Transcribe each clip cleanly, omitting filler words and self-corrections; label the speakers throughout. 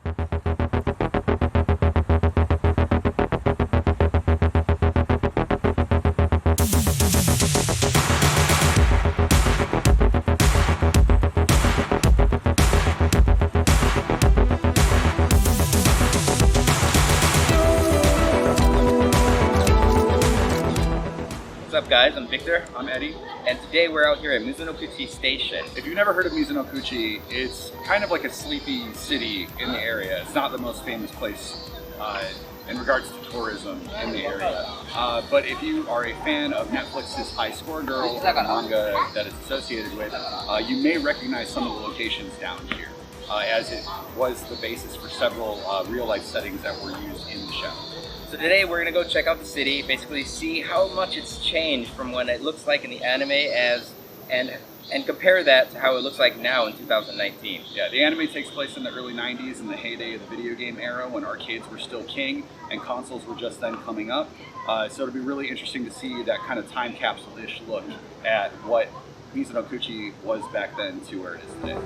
Speaker 1: What's up guys, I'm Victor.
Speaker 2: I'm Eddie.
Speaker 1: And today we're out here at Mizonokuchi Station.
Speaker 2: If you've never heard of Mizonokuchi, it's kind of like a sleepy city in the area. It's not the most famous place in regards to tourism in the area. But if you are a fan of Netflix's High Score Girl, the manga that it's associated with, you may recognize some of the locations down here, as it was the basis for several real-life settings that were used in the show.
Speaker 1: So today we're gonna go check out the city, basically see how much it's changed from when it looks like in the anime and compare that to how it looks like now in 2019.
Speaker 2: Yeah, the anime takes place in the early 90s, in the heyday of the video game era, when arcades were still king and consoles were just then coming up. So it'll be really interesting to see that kind of time capsule-ish look at what Mizonokuchi was back then to where it is today.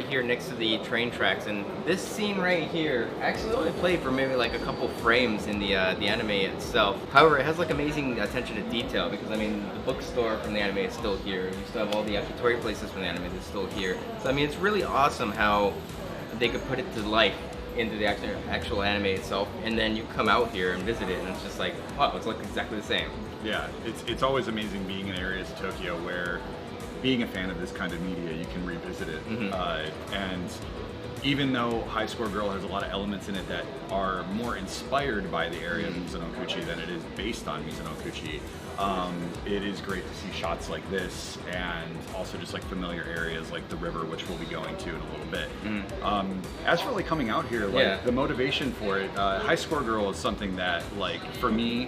Speaker 1: Here next to the train tracks, and this scene right here actually only played for maybe like a couple frames in the anime itself. However, it has like amazing attention to detail, because I mean the bookstore from the anime is still here. You still have all the yakitori places from the anime that's still here. So I mean it's really awesome how they could put it to life into the actual anime itself, and then you come out here and visit it and it's just like, wow, it's like exactly the same.
Speaker 3: Yeah, it's always amazing being in areas of Tokyo where being a fan of this kind of media, you can revisit it. And even though High Score Girl has a lot of elements in it that are more inspired by the area of Mizonokuchi than it is based on Mizonokuchi, it is great to see shots like this, and also just like familiar areas like the river, which we'll be going to in a little bit. As for like coming out here, like the motivation for it, High Score Girl is something that, like, for me,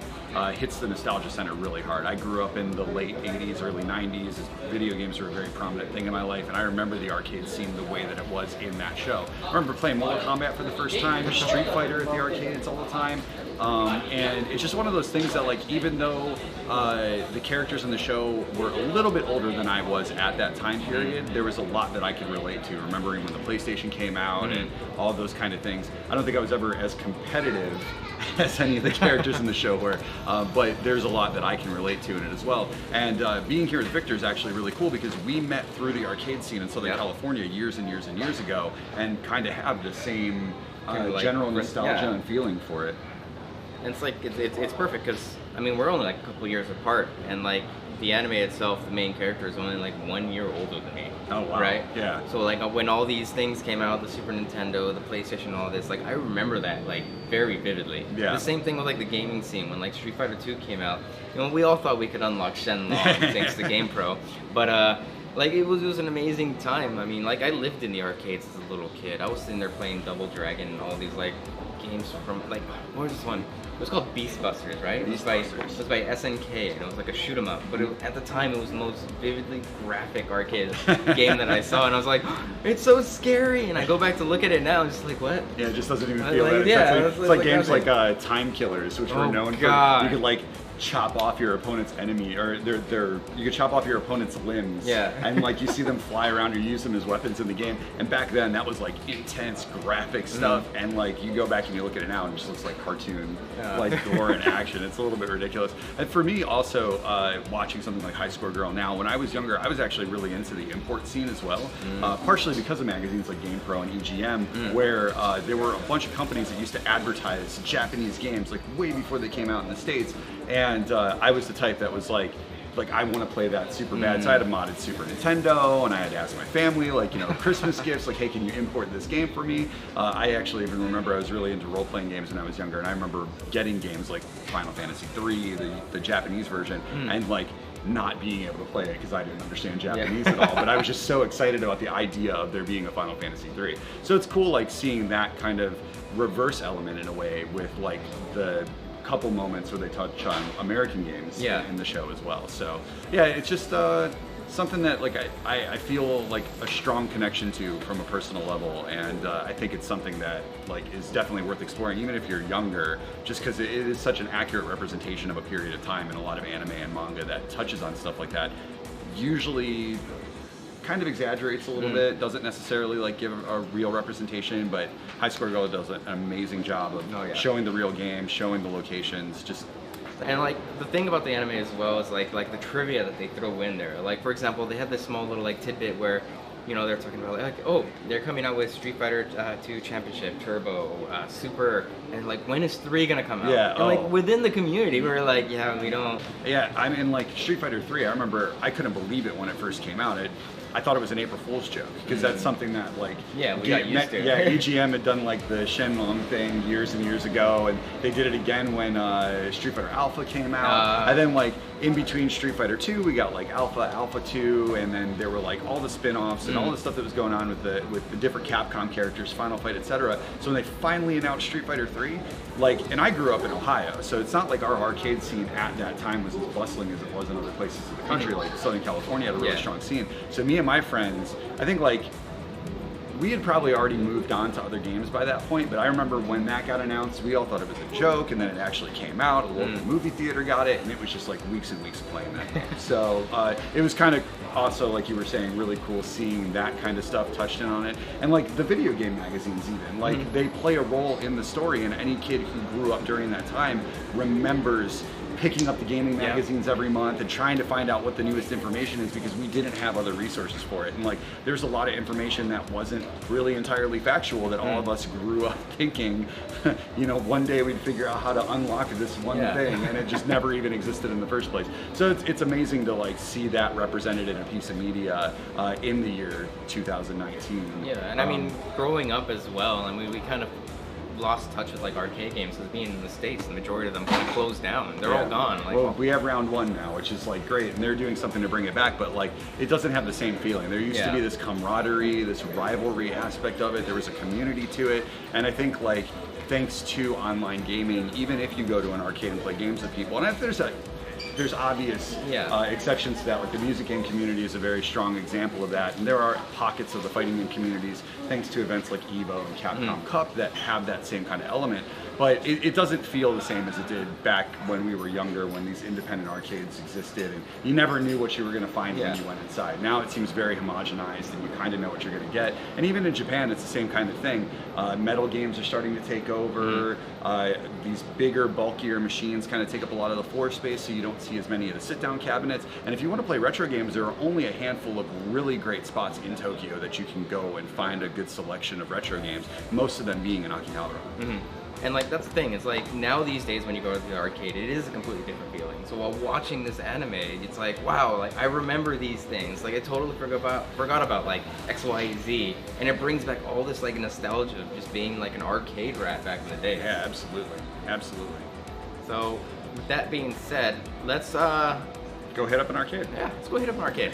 Speaker 3: hits the nostalgia center really hard. I grew up in the late 80s, early 90s. Video games were a very prominent thing in my life, and I remember the arcade scene the way that it was in that show. I remember playing Mortal Kombat for the first time, Street Fighter at the arcades all the time, and it's just one of those things that, like, even though the characters in the show were a little bit older than I was at that time period, there was a lot that I could relate to, remembering when the PlayStation came out and all those kind of things. I don't think I was ever as competitive as any of the characters in the show were, but there's a lot that I can relate to in it as well. And being here at Victor is actually really cool, because we met through the arcade scene in Southern California years and years and years ago, and kind of have the same general nostalgia and feeling for it.
Speaker 1: And it's like, it's perfect, because I mean we're only like a couple years apart, and like the anime itself, the main character is only like 1 year older than me.
Speaker 3: Oh wow.
Speaker 1: Right?
Speaker 3: Yeah.
Speaker 1: So like when all these things came out, the Super Nintendo, the PlayStation, all this, like I remember that like very vividly.
Speaker 3: Yeah.
Speaker 1: The same thing with like the gaming scene, when like Street Fighter 2 came out. You know, we all thought we could unlock Shenlong thanks to GamePro, but like it was an amazing time. I mean, like I lived in the arcades as a little kid. I was sitting there playing Double Dragon and all these like games from, like, what was this one? It was called Beast Busters, right? It was by SNK, and it was like a shoot 'em up. But at the time, it was the most vividly graphic arcade game that I saw, and I was like, it's so scary. And I go back to look at it now, and just like, what?
Speaker 3: Yeah, it just doesn't even feel
Speaker 1: like,
Speaker 3: that.
Speaker 1: yeah,
Speaker 3: It's like games like Time Killers, which were known for, you could like chop off your opponent's enemy, or you could chop off your opponent's limbs, and like you see them fly around or use them as weapons in the game. And back then that was like intense graphic stuff, and like you go back and you look at it now and it just looks like cartoon like gore and action. It's a little bit ridiculous. And for me also, watching something like High Score Girl now, when I was younger, I was actually really into the import scene as well, partially because of magazines like GamePro and EGM, where there were a bunch of companies that used to advertise Japanese games like way before they came out in the States. And I was the type that was like I want to play that super bad. So I had a modded Super Nintendo, and I had to ask my family, like, you know, Christmas gifts, like, hey, can you import this game for me? I actually even remember I was really into role-playing games when I was younger, and I remember getting games like Final Fantasy III, the Japanese version, and like not being able to play it because I didn't understand Japanese at all. But I was just so excited about the idea of there being a Final Fantasy III. So it's cool, like, seeing that kind of reverse element in a way with like the couple moments where they touch on American games in the show as well. So yeah, it's just something that like I feel like a strong connection to from a personal level, and I think it's something that like is definitely worth exploring, even if you're younger, just because it is such an accurate representation of a period of time, and a lot of anime and manga that touches on stuff like that usually kind of exaggerates a little bit, doesn't necessarily like give a real representation, but High Score Girl does an amazing job of showing the real game, showing the locations, just.
Speaker 1: And like the thing about the anime as well is like the trivia that they throw in there. Like for example, they had this small little like tidbit where, you know, they're talking about like, oh, they're coming out with Street Fighter 2 Championship, Turbo, Super, and like when is 3 gonna come out?
Speaker 3: Yeah.
Speaker 1: And like within the community, we were like, yeah, we don't.
Speaker 3: Yeah, I mean, like Street Fighter 3, I remember I couldn't believe it when it first came out. I thought it was an April Fool's joke, because that's something that like
Speaker 1: we got used to.
Speaker 3: Yeah, EGM had done like the Shenlong thing years and years ago, and they did it again when Street Fighter Alpha came out, and then like in between Street Fighter 2, we got like Alpha 2, and then there were like all the spin-offs and all the stuff that was going on with the different Capcom characters, Final Fight, etc. So when they finally announced Street Fighter 3, like, and I grew up in Ohio, so it's not like our arcade scene at that time was as bustling as it was in other places of the country. Like Southern California had a really strong scene. So me and my friends, I think like we had probably already moved on to other games by that point, but I remember when that got announced, we all thought it was a joke, and then it actually came out, a local movie theater got it, and it was just like weeks and weeks of playing that game. So it was kind of also, like you were saying, really cool seeing that kind of stuff touched in on it. And like the video game magazines even, like they play a role in the story, and any kid who grew up during that time remembers picking up the gaming magazines every month and trying to find out what the newest information is, because we didn't have other resources for it. And like there's a lot of information that wasn't really entirely factual that all of us grew up thinking, you know, one day we'd figure out how to unlock this one thing, and it just never even existed in the first place. So it's amazing to like see that represented in a piece of media in the year 2019.
Speaker 1: Yeah, and I mean, growing up as well, I mean, we kind of lost touch with like arcade games, because being in the States, the majority of them kind of closed down. They're all gone. Like,
Speaker 3: well, we have Round 1 now, which is like great, and they're doing something to bring it back, but like it doesn't have the same feeling. There used to be this camaraderie, this rivalry aspect of it. There was a community to it, and I think like thanks to online gaming, even if you go to an arcade and play games with people, and if there's obvious exceptions to that, like the music game community is a very strong example of that, and there are pockets of the fighting game communities, thanks to events like EVO and Capcom Cup, that have that same kind of element. But it doesn't feel the same as it did back when we were younger, when these independent arcades existed, and you never knew what you were going to find when you went inside. Now it seems very homogenized, and you kind of know what you're going to get. And even in Japan, it's the same kind of thing. Metal games are starting to take over. These bigger, bulkier machines kind of take up a lot of the floor space, so you don't see as many of the sit-down cabinets. And if you want to play retro games, there are only a handful of really great spots in Tokyo that you can go and find a good selection of retro games, most of them being in Akihabara.
Speaker 1: And like that's the thing, it's like now these days when you go to the arcade, it is a completely different feeling. So while watching this anime, it's like, wow, like I remember these things. Like I totally forgot about like X, Y, Z, and it brings back all this like nostalgia of just being like an arcade rat back in the day.
Speaker 3: Yeah, absolutely, absolutely.
Speaker 1: So with that being said, let's
Speaker 3: go hit up an arcade.
Speaker 1: Yeah, let's go hit up an arcade.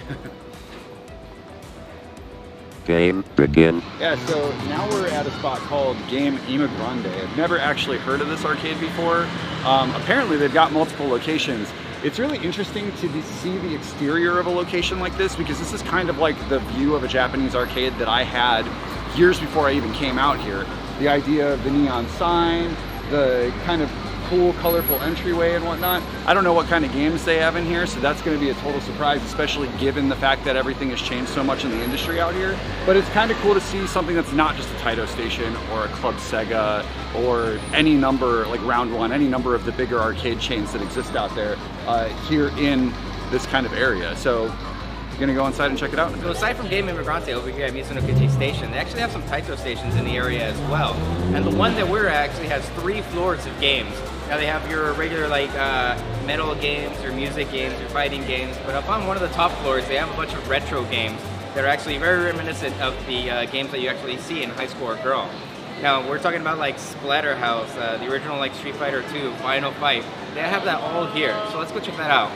Speaker 4: Game begin.
Speaker 3: Yeah, so now we're at a spot called Game Grande. I've never actually heard of this arcade before. Apparently they've got multiple locations. It's really interesting to see the exterior of a location like this, because this is kind of like the view of a Japanese arcade that I had years before I even came out here. The idea of the neon sign, the kind of cool, colorful entryway and whatnot. I don't know what kind of games they have in here, so that's going to be a total surprise, especially given the fact that everything has changed so much in the industry out here. But it's kind of cool to see something that's not just a Taito Station or a Club Sega or any number, like Round 1, any number of the bigger arcade chains that exist out there here in this kind of area. So you're gonna go inside and check it out?
Speaker 1: So aside from Game Immigrante over here at Mizonokuchi Station, they actually have some Taito stations in the area as well. And the one that we're at actually has 3 floors of games. Now they have your regular like metal games, your music games, your fighting games, but up on one of the top floors they have a bunch of retro games that are actually very reminiscent of the games that you actually see in High Score Girl. Now we're talking about like Splatterhouse, the original like Street Fighter 2, Final Fight. They have that all here, so let's go check that out.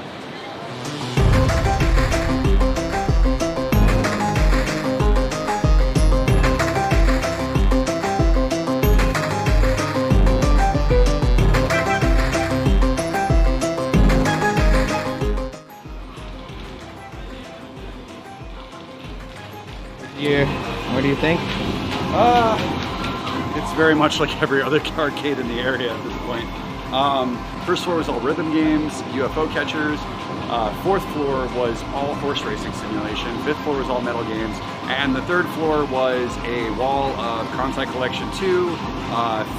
Speaker 1: you think?
Speaker 3: It's very much like every other arcade in the area at this point. First floor was all rhythm games, UFO catchers. Fourth floor was all horse racing simulation. Fifth floor was all metal games. And the third floor was a wall of Kansai Collection 2,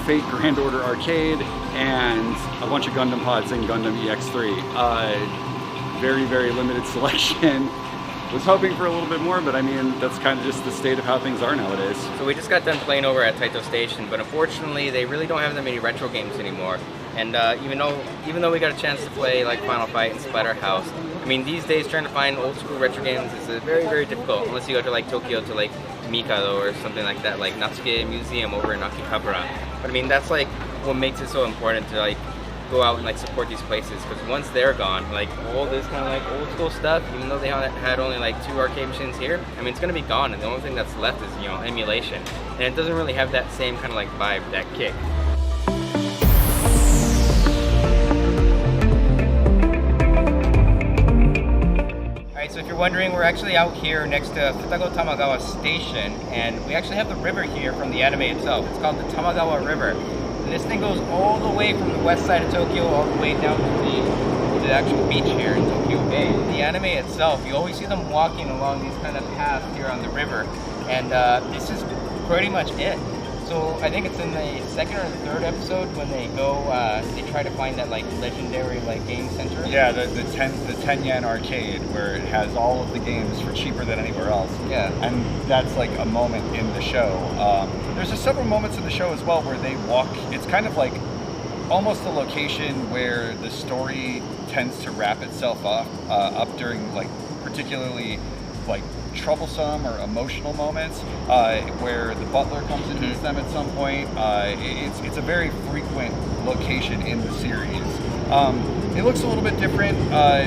Speaker 3: Fate Grand Order Arcade, and a bunch of Gundam pods and Gundam EX3. Very, very limited selection. Was hoping for a little bit more, but I mean, that's kind of just the state of how things are nowadays.
Speaker 1: So we just got done playing over at Taito Station, but unfortunately they really don't have that many retro games anymore. And even though we got a chance to play like Final Fight and Splatterhouse, I mean, these days trying to find old school retro games is very, very difficult unless you go to like Tokyo to like Mikado or something like that, like Natsuke Museum over in Akihabara. But I mean, that's like what makes it so important to like go out and like support these places, because once they're gone, like all this kind of like old school stuff, even though they had only like 2 arcade machines here, I mean, it's gonna be gone, and the only thing that's left is, you know, emulation, and it doesn't really have that same kind of like vibe, that kick. Alright, so if you're wondering, we're actually out here next to Futago Tamagawa Station, and we actually have the river here from the anime itself. It's called the Tamagawa River. And this thing goes all the way from the west side of Tokyo all the way down to the actual beach here in Tokyo Bay. The anime itself, you always see them walking along these kind of paths here on the river, and this is pretty much it. So I think it's in the 2nd or 3rd episode when they go, they try to find that like legendary like game center.
Speaker 2: Yeah, the 10 yen arcade where it has all of the games for cheaper than anywhere else.
Speaker 1: Yeah.
Speaker 2: And that's like a moment in the show. There's several moments in the show as well where they walk. It's kind of like almost a location where the story tends to wrap itself up during like particularly like troublesome or emotional moments where the butler comes and meets them at some point. It's a very frequent location in the series. It looks a little bit different,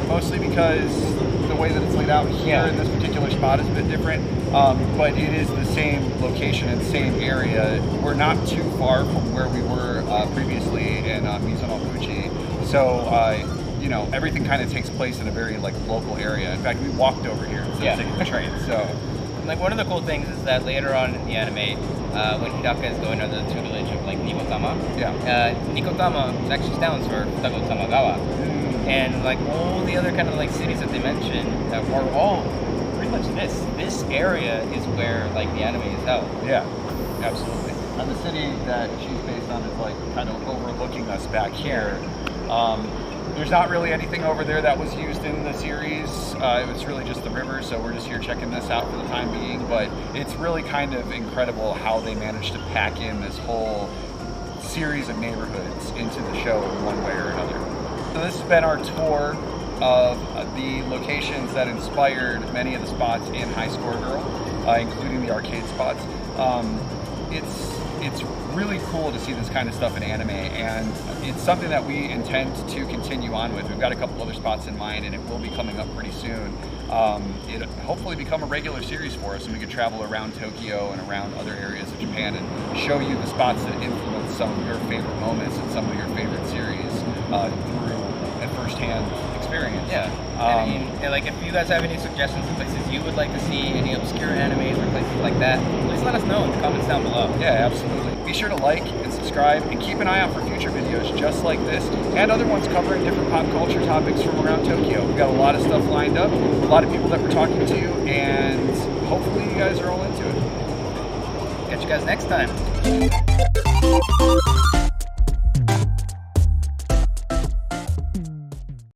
Speaker 2: mostly because the way that it's laid out here in this particular spot is a bit different, but it is the same location and same area. We're not too far from where we were previously in Mizonokuchi, so you know, everything kind of takes place in a very like local area. In fact, we walked over here instead of taking the train. So,
Speaker 1: like, one of the cool things is that later on in the anime, when Hidaka is going under the tutelage of like Nikotama, Nikotama actually stands for Futago Tamagawa, and like all the other kind of like cities that they mentioned are all pretty much this. This area is where like the anime is held.
Speaker 2: Yeah, absolutely. And the city that she's based on is like kind of overlooking us back here. There's not really anything over there that was used in the series. It was really just the river, so we're just here checking this out for the time being. But it's really kind of incredible how they managed to pack in this whole series of neighborhoods into the show in one way or another. So this has been our tour of the locations that inspired many of the spots in High Score Girl, including the arcade spots. It's really cool to see this kind of stuff in anime, and it's something that we intend to continue on with. We've got a couple other spots in mind, and it will be coming up pretty soon. It'll hopefully become a regular series for us, and we can travel around Tokyo and around other areas of Japan and show you the spots that influence some of your favorite moments and some of your favorite series through a first-hand experience.
Speaker 1: Yeah. And like, if you guys have any suggestions of places you would like to see, any obscure animes or places like that, please let us know in the comments down below.
Speaker 2: Yeah, absolutely. Be sure to like and subscribe and keep an eye out for future videos just like this and other ones covering different pop culture topics from around Tokyo. We've got a lot of stuff lined up, a lot of people that we're talking to, and hopefully you guys are all into it.
Speaker 1: Catch you guys next time.